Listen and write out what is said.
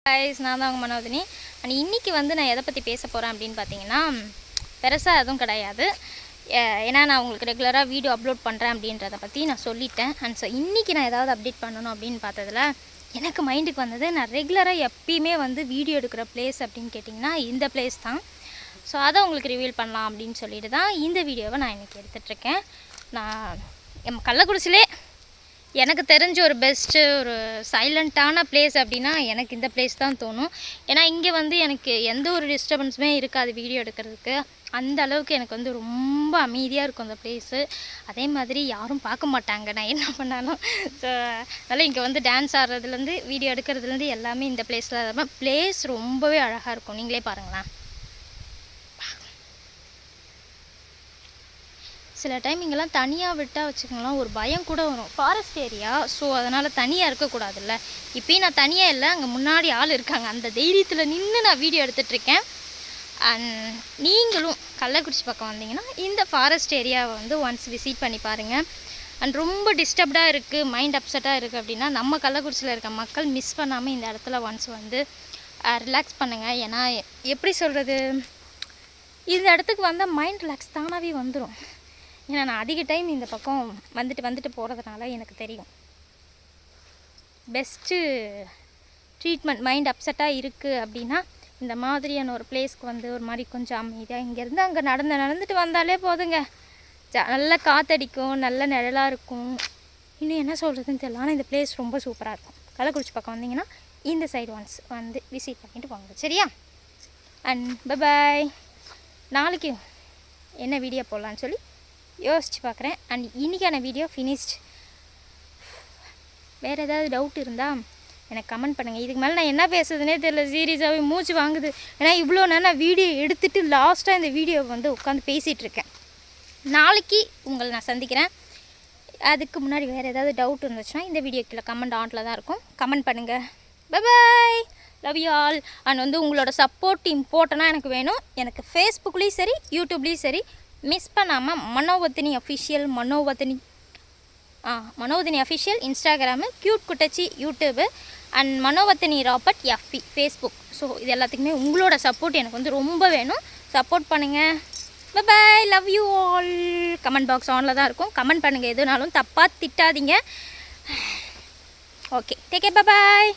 guys, நான் தான் உங்கள் மனோதினி. அண்ட் இன்றைக்கி வந்து நான் எதை பற்றி பேச போகிறேன் அப்படின்னு பார்த்தீங்கன்னா, பெருசாக எதுவும் கிடையாது. ஏன்னா நான் உங்களுக்கு ரெகுலராக வீடியோ அப்லோட் பண்ணுறேன் அப்படின்றத பற்றி நான் சொல்லிட்டேன். அண்ட் ஸோ இன்றைக்கி நான் ஏதாவது அப்டேட் பண்ணணும் அப்படின்னு பார்த்ததில் எனக்கு மைண்டுக்கு வந்தது, நான் ரெகுலராக எப்பயுமே வந்து வீடியோ எடுக்கிற பிளேஸ் அப்படின்னு கேட்டிங்கன்னா இந்த பிளேஸ் தான். ஸோ அதை உங்களுக்கு ரிவீல் பண்ணலாம் அப்படின்னு சொல்லிட்டு தான் இந்த வீடியோவை நான் இன்றைக்கி எடுத்துகிட்ருக்கேன். நான் கள்ளக்குறிச்சிலே எனக்கு தெரிஞ்ச ஒரு பெஸ்ட்டு ஒரு சைலண்ட்டான பிளேஸ் அப்படின்னா எனக்கு இந்த பிளேஸ் தான் தோணும். ஏன்னா இங்கே வந்து எனக்கு எந்த ஒரு டிஸ்டர்பன்ஸுமே இருக்காது வீடியோ எடுக்கிறதுக்கு. அந்த அளவுக்கு எனக்கு வந்து ரொம்ப அமைதியாக இருக்கும் அந்த பிளேஸு. அதே மாதிரி யாரும் பார்க்க மாட்டாங்க நான் என்ன பண்ணாலும். ஸோ அதனால் இங்கே வந்து டான்ஸ் ஆடுறதுலேருந்து வீடியோ எடுக்கிறதுலேருந்து எல்லாமே இந்த பிளேஸில் தான். பிளேஸ் ரொம்பவே அழகாக இருக்கும், நீங்களே பாருங்களேன். சில டைம் இங்கெல்லாம் தனியாக விட்டால் வச்சுக்கோங்களேன் ஒரு பயம் கூட வரும். ஃபாரஸ்ட் ஏரியா, ஸோ அதனால் தனியாக இருக்கக்கூடாதுல்ல. இப்போயும் நான் தனியாக இல்லை, அங்கே முன்னாடி ஆள் இருக்காங்க. அந்த தைரியத்தில் நின்று நான் வீடியோ எடுத்துகிட்ருக்கேன். அண்ட் நீங்களும் கள்ளக்குறிச்சி பக்கம் வந்தீங்கன்னா இந்த ஃபாரஸ்ட் ஏரியாவை வந்து ஒன்ஸ் விசிட் பண்ணி பாருங்கள். அண்ட் ரொம்ப டிஸ்டர்ப்டாக இருக்குது, மைண்ட் அப்செட்டாக இருக்குது அப்படின்னா நம்ம கள்ளக்குறிச்சியில் இருக்க மக்கள் மிஸ் பண்ணாமல் இந்த இடத்துல ஒன்ஸ் வந்து ரிலாக்ஸ் பண்ணுங்கள். ஏன்னா எப்படி சொல்கிறது, இந்த இடத்துக்கு வந்தால் மைண்ட் ரிலாக்ஸ் தானாகவே வந்துடும். ஏன்னா நான் அதிக டைம் இந்த பக்கம் வந்துட்டு போகிறதுனால எனக்கு தெரியும். பெஸ்ட்டு ட்ரீட்மெண்ட் மைண்ட் அப்செட்டாக இருக்குது அப்படின்னா இந்த மாதிரியான ஒரு பிளேஸ்க்கு வந்து ஒரு மாதிரி கொஞ்சம் அமைதியாக இங்கேருந்து அங்கே நடந்துட்டு வந்தாலே போதுங்க. நல்ல காற்றடிக்கும், நல்ல நிழலாக இருக்கும். இன்னும் என்ன சொல்கிறதுன்னு தெரியல, ஆனால் இந்த பிளேஸ் ரொம்ப சூப்பராக இருக்கும். கள்ளக்குறிச்சி பக்கம் வந்தீங்கன்னா இந்த சைடு ஒன்ஸ் வந்து விசிட் பண்ணிவிட்டு போங்க, சரியா? And bye bye. நாளைக்கு என்ன வீடியோ போடலான்னு சொல்லி யோசிச்சு பார்க்குறேன். அண்ட் இன்றைக்கான வீடியோ ஃபினிஷ்ட். வேறு ஏதாவது டவுட் இருந்தால் எனக்கு கமெண்ட் பண்ணுங்கள். இதுக்கு மேலே நான் என்ன பேசுறதுனே தெரியல, சீரியஸாகவே மூச்சு வாங்குது. ஏன்னா இவ்வளோ நேரம் நான் வீடியோ எடுத்துகிட்டு லாஸ்ட்டாக இந்த வீடியோவை வந்து உட்காந்து பேசிகிட்ருக்கேன். நாளைக்கு உங்களை நான் சந்திக்கிறேன். அதுக்கு முன்னாடி வேறு ஏதாவது டவுட் இருந்துச்சுன்னா இந்த வீடியோ கீழே கமெண்ட் ஆனில் தான் இருக்கும், கமெண்ட் பண்ணுங்கள். Bye bye, love you all. And வந்து உங்களோட சப்போர்ட் இம்பார்ட்டண்ட்டாக எனக்கு வேணும். எனக்கு ஃபேஸ்புக்லேயும் சரி யூடியூப்லேயும் சரி மிஸ் பண்ணாமல் Manovarthini official, Manovarthini official Instagram, cute Kuttachi YouTube, and Manovarthini Robert FB Facebook. So இது எல்லாத்துக்குமே உங்களோட சப்போர்ட் எனக்கு வந்து ரொம்ப வேணும். சப்போர்ட் பண்ணுங்கள். Bye bye, love you all. Comment box ஆனில் தான் இருக்கும், கமெண்ட் பண்ணுங்கள். எதுனாலும் தப்பாக திட்டாதீங்க. Okay, take care, bye bye.